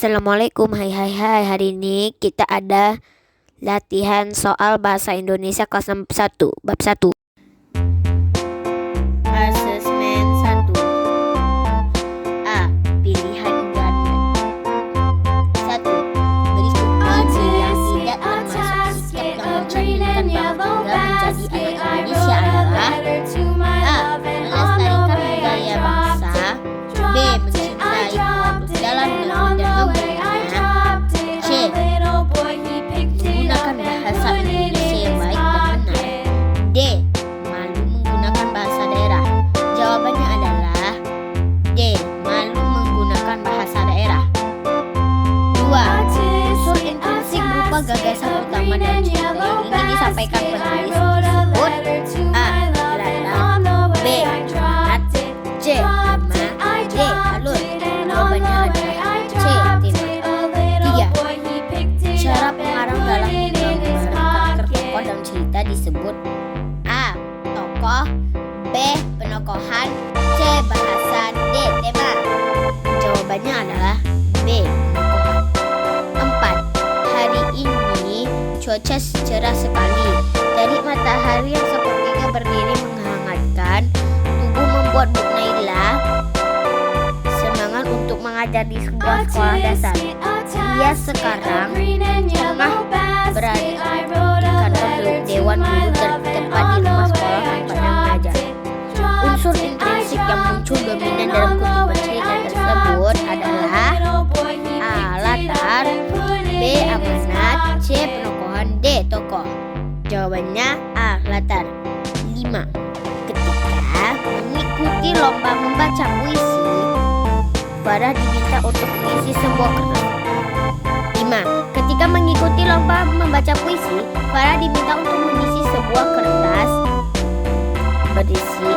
Assalamualaikum, hai. Hari ini kita ada latihan soal bahasa Indonesia kelas 1, bab 1. Asesmen 1. A. Pilihan ganda. 1. Berikut ide yang tidak termasuk sikap yang mencerminkan bahwa menjadi anak Indonesia adalah A. Melestarikan budaya bangsa. B. Mencintai produk dalam negeri dan memberinya. C. Menggunakan bahasa Indonesia yang baik dan benar. D. Malu menggunakan bahasa daerah. Jawabannya adalah D. Malu menggunakan bahasa daerah. 2. Unsur intrinsik berupa gagasan utama dan cerita yang ingin disampaikan penulis disebut A. Latar, B. Minat, C. Tema, D. Alur. Jawabannya adalah C. Tema. 3. Cara pengarang dalam menggambar karakter tokoh dalam cerita disebut A. Tokoh, B. Penokohan, C. Bahasa, D. Tema. Jawabannya adalah B. Penokohan. 4. Hari ini cuaca cerah sekali. Dari matahari yang sepertinya berdiri menghangatkan, tubuh membuat Bu Naila semangat untuk mengajar di sebuah sekolah dasar. Dia sekarang tengah berada di kantor Dewan Guru tertempat di rumah sekolah tempatnya mengajar. Unsur intrinsik yang muncul dominan dalam kutipan cerita tersebut adalah A. Latar, B. Amanat, C. Penokohan, D. Tokoh. Jawabannya A. Latar. 5. Ketika mengikuti lomba membaca puisi, Farah diminta untuk mengisi sebuah kertas. 5. Ketika mengikuti lomba membaca puisi, Farah diminta untuk mengisi sebuah kertas berisi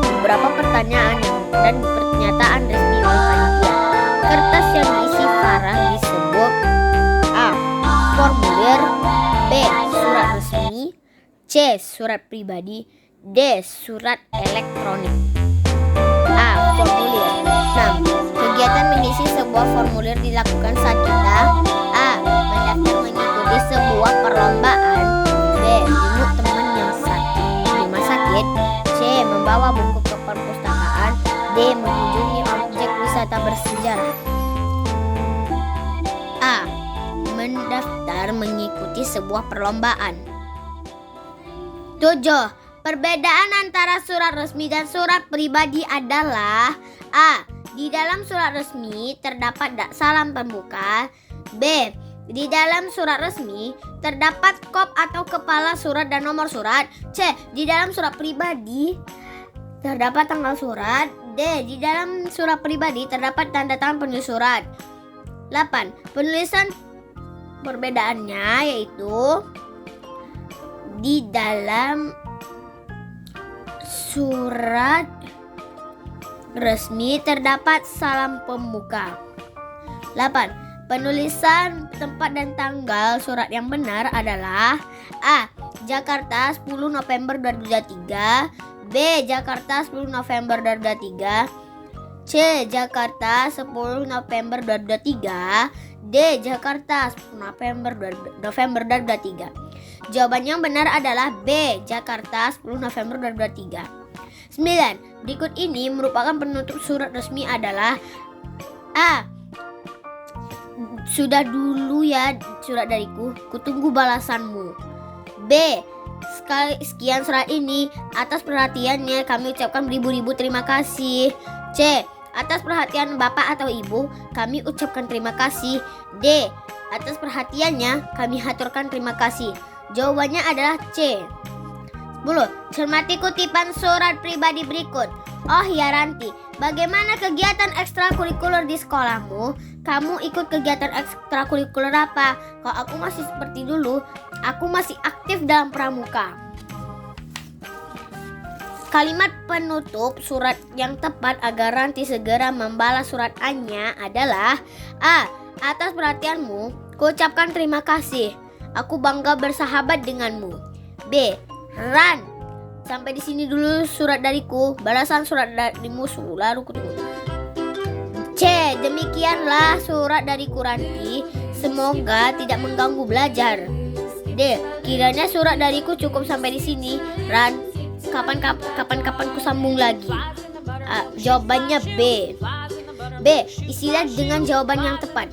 beberapa pertanyaan dan pernyataan resmi oleh panitia. Kertas yang diisi Farah disebut A. Formulir, B. Surat resmi, C. Surat pribadi, D. Surat elektronik. A. Formulir. 6. Kegiatan mengisi sebuah formulir dilakukan saat kita A. Mendaftar mengikuti sebuah perlombaan, B. Menjenguk teman yang di rumah sakit, C. Membawa buku ke perpustakaan, D. Mengunjungi objek wisata bersejarah. A. Mendaftar mengikuti sebuah perlombaan. 7. Perbedaan antara surat resmi dan surat pribadi adalah A. Di dalam surat resmi terdapat salam pembuka, B. Di dalam surat resmi terdapat kop atau kepala surat dan nomor surat, C. Di dalam surat pribadi terdapat tanggal surat, D. Di dalam surat pribadi terdapat tanda tangan penulis surat. 8. Penulisan perbedaannya yaitu di dalam surat resmi terdapat salam pembuka. 8. Penulisan tempat dan tanggal surat yang benar adalah A. Jakarta 10 November 2023, B. Jakarta 10 November 2023, C. Jakarta 10 November 2023, D. Jakarta 10 November 2023. Jawaban yang benar adalah B. Jakarta 10 November 2023. 9. Berikut ini merupakan penutup surat resmi adalah A. Sudah dulu ya surat dariku, kutunggu balasanmu. B. Sekian surat ini, atas perhatiannya kami ucapkan beribu-ribu terima kasih. C. Atas perhatian bapak atau ibu, kami ucapkan terima kasih. D. Atas perhatiannya kami haturkan terima kasih. Jawabannya adalah C. 10. Cermati kutipan surat pribadi berikut. Oh ya Ranti, bagaimana kegiatan ekstrakurikuler di sekolahmu? Kamu ikut kegiatan ekstrakurikuler apa? Kalau aku masih seperti dulu, aku masih aktif dalam pramuka. Kalimat penutup surat yang tepat agar Ranti segera membalas surat A-nya adalah A. Atas perhatianmu, kuucapkan terima kasih. Aku bangga bersahabat denganmu. B. Ran, sampai di sini dulu surat dariku. Balasan surat darimu lalu kutunggu. C. C. Demikianlah surat dari Kuranti. Semoga tidak mengganggu belajar. D. Kiranya surat dariku cukup sampai di sini. Ran, kapan-kapan ku sambung lagi. Jawabannya B. Isilah dengan jawaban yang tepat.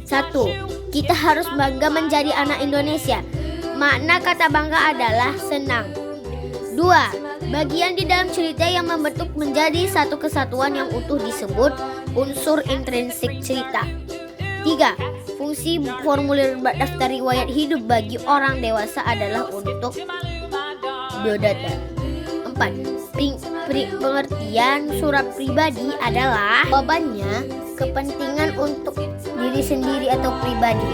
1. Kita harus bangga menjadi anak Indonesia. Makna kata bangga adalah senang. 2. Bagian di dalam cerita yang membentuk menjadi satu kesatuan yang utuh disebut unsur intrinsik cerita. 3. Fungsi formulir daftar riwayat hidup bagi orang dewasa adalah untuk biodata. 4. Pengertian surat pribadi adalah jawabannya kepentingan untuk diri sendiri atau pribadi.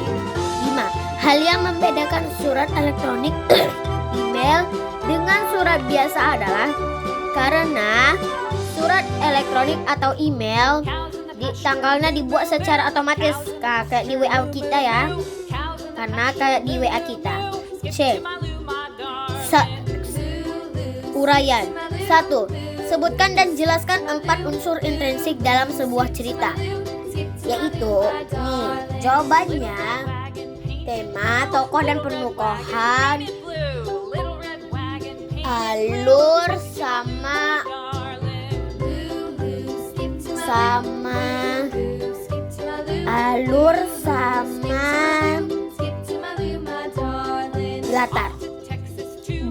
5. Hal yang membedakan surat elektronik email dengan surat biasa adalah karena surat elektronik atau email tanggalnya dibuat secara otomatis kayak di WA kita ya, karena kayak di WA kita. C. Uraian. 1. Sebutkan dan jelaskan 4 unsur intrinsik dalam sebuah cerita. Yaitu nih jawabannya: tema, tokoh dan penukohan, alur sama latar. 2.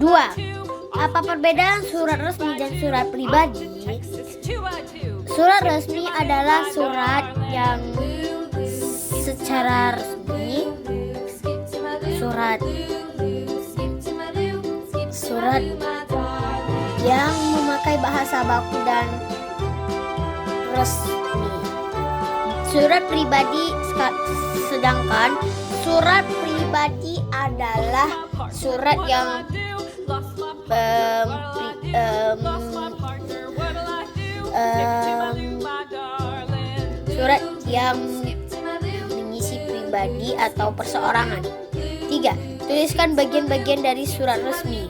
Apa perbedaan surat resmi dan surat pribadi? Surat resmi adalah surat yang secara resmi, surat yang memakai bahasa baku dan resmi. Surat pribadi, sedangkan surat pribadi adalah surat yang mengisi pribadi atau perseorangan. 3. Tuliskan bagian-bagian dari surat resmi.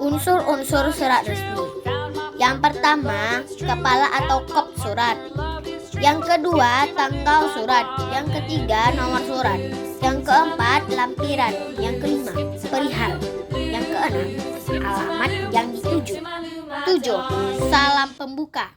Unsur-unsur surat resmi. Yang pertama, kepala atau kop surat. Yang kedua, tanggal surat. Yang ketiga, nomor surat. Yang keempat, lampiran. Yang kelima, perihal. Yang keenam, alamat yang dituju. 7. Salam pembuka.